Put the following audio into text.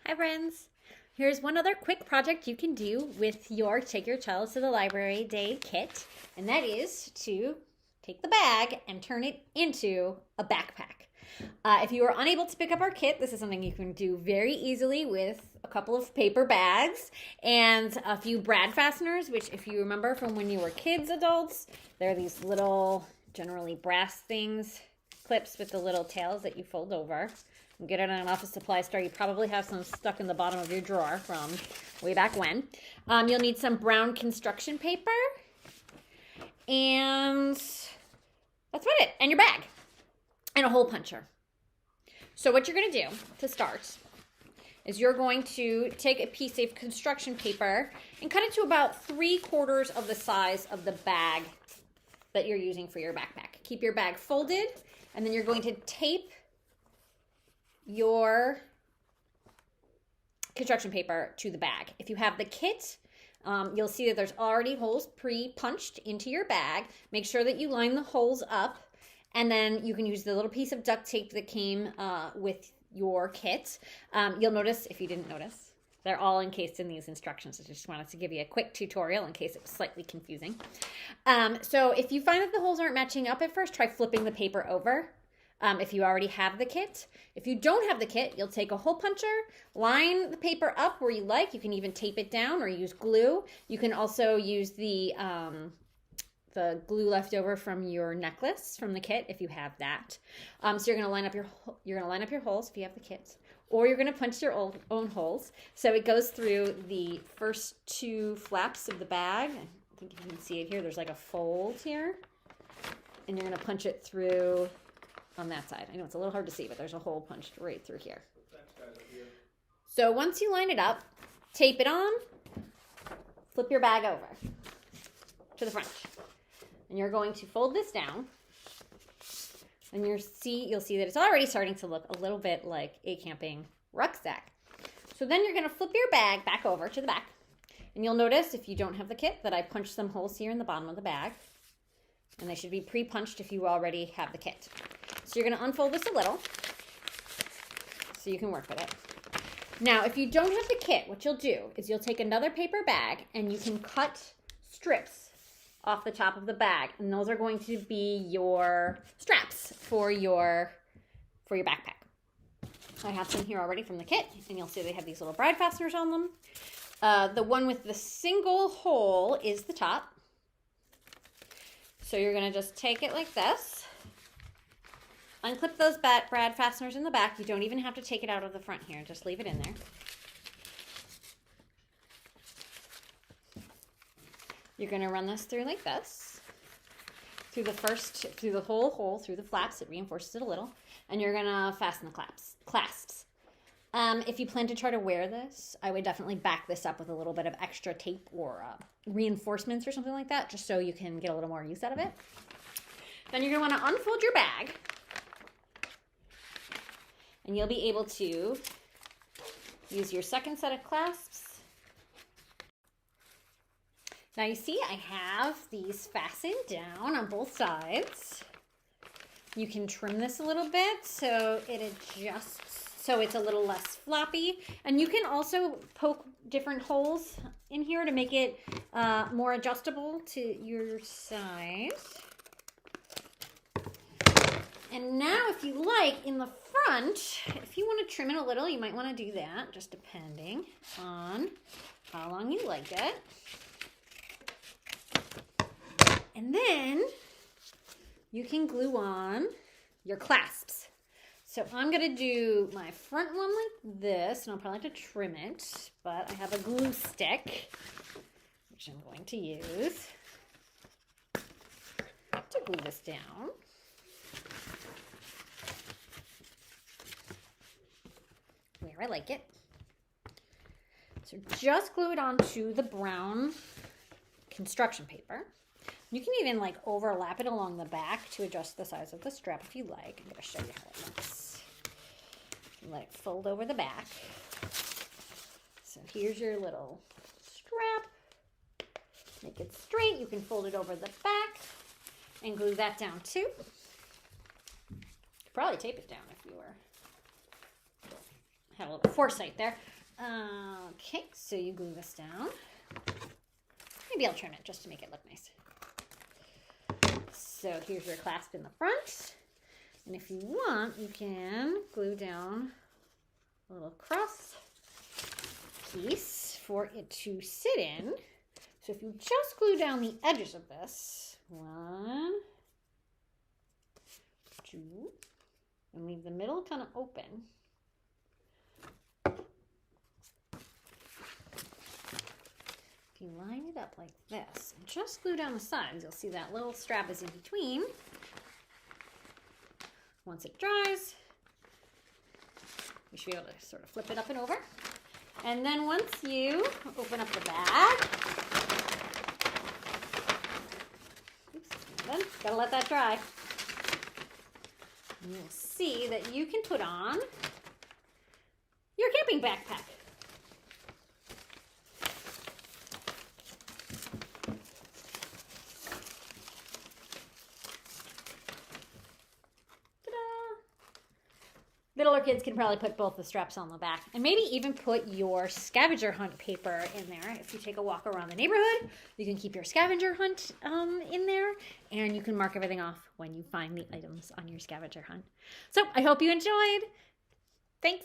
Hi friends! Here's one other quick project you can do with your Take Your Child to the Library Day kit, and that is to take the bag and turn it into a backpack. If you are unable to pick up our kit, this is something you can do very easily with a couple of paper bags and a few brad fasteners, which if you remember from when you were kids, adults, they're these little, generally brass things, clips with the little tails that you fold over. You get it at an office supply store. You probably have some stuck in the bottom of your drawer from way back when. You'll need some brown construction paper. And that's about it. And your bag. And a hole puncher. So what you're going to do to start is you're going to take a piece of construction paper and cut it to about 3/4 of the size of the bag that you're using for your backpack. Keep your bag folded, and then you're going to tape your construction paper to the bag. If you have the kit, you'll see that there's already holes pre-punched into your bag. Make sure that you line the holes up, and then you can use the little piece of duct tape that came with your kit. You'll notice, if you didn't notice, they're all encased in these instructions. I just wanted to give you a quick tutorial in case it was slightly confusing. So if you find that the holes aren't matching up at first, try flipping the paper over. If you already have the kit. If you don't have the kit, you'll take a hole puncher, line the paper up where you like. You can even tape it down or use glue. You can also use the glue left over from your necklace from the kit if you have that. So you're going to line up your holes if you have the kit, or you're going to punch your own holes. So it goes through the first 2 flaps of the bag. I think you can see it here. There's like a fold here, and you're going to punch it through on that side. I know it's a little hard to see, but there's a hole punched right through here. So once you line it up, tape it on, flip your bag over to the front. And you're going to fold this down. And you'll see that it's already starting to look a little bit like a camping rucksack. So then you're going to flip your bag back over to the back. And you'll notice, if you don't have the kit, that I punched some holes here in the bottom of the bag. And they should be pre-punched if you already have the kit. So you're going to unfold this a little so you can work with it. Now, if you don't have the kit, what you'll do is you'll take another paper bag and you can cut strips off the top of the bag. And those are going to be your straps for your backpack. I have some here already from the kit, and you'll see they have these little bride fasteners on them. The one with the single hole is the top. So you're going to just take it like this. Unclip those brad fasteners in the back. You don't even have to take it out of the front here. Just leave it in there. You're going to run this through like this. Through the whole hole, through the flaps. It reinforces it a little. And you're going to fasten the clasps. If you plan to try to wear this, I would definitely back this up with a little bit of extra tape or reinforcements or something like that, just so you can get a little more use out of it. Then you're going to want to unfold your bag. And you'll be able to use your second set of clasps. Now you see I have these fastened down on both sides. You can trim this a little bit so it adjusts so it's a little less floppy. And you can also poke different holes in here to make it more adjustable to your size. And now, if you like, in the front, if you want to trim it a little, you might want to do that, just depending on how long you like it. And then you can glue on your clasps. So I'm going to do my front one like this, and I'll probably have to trim it, but I have a glue stick, which I'm going to use to glue this down. Where I like it. So just glue it onto the brown construction paper. You can even like overlap it along the back to adjust the size of the strap if you like. I'm going to show you how it looks. Let it fold over the back. So here's your little strap. Make it straight. You can fold it over the back and glue that down too. You could probably tape it down if you were had a little foresight there. Okay, so you glue this down. Maybe I'll trim it just to make it look nice. So here's your clasp in the front. And if you want, you can glue down a little cross piece for it to sit in. So if you just glue down the edges of this, 1, 2, and leave the middle kind of open. If you line it up like this, and just glue down the sides, you'll see that little strap is in between. Once it dries, you should be able to sort of flip it up and over. And then once you open up the bag, gotta let that dry. And you'll see that you can put on your camping backpack. Littler kids can probably put both the straps on the back and maybe even put your scavenger hunt paper in there. If you take a walk around the neighborhood, you can keep your scavenger hunt in there, and you can mark everything off when you find the items on your scavenger hunt. So I hope you enjoyed. Thanks.